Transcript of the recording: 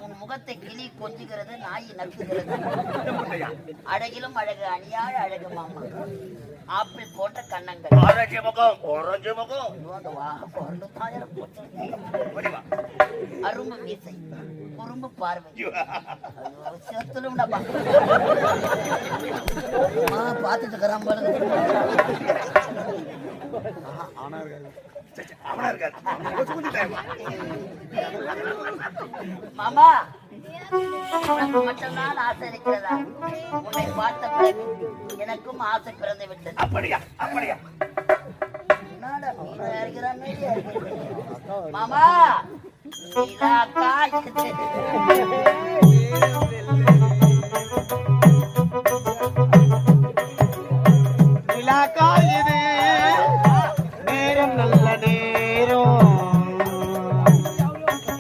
உன் முகத்தை கிளி கொஞ்சுகிறது, நாய் நக்குகிறது. அழகிலும் அழகு, அணியாள் அழகு மாமா. ஆப்பிள் போன்ற கண்ணங்கள், அரும்பு மீசை, குறும்பு பார்வை. பார்த்துட்டு இருக்கிறான் மாமா. மட்டும்தான் ஆசை இருக்கிறதா? உன்னை பார்த்த பிறகு எனக்கும் ஆசை பிறந்து விட்டது. அப்படியா? அப்படியா? மாமா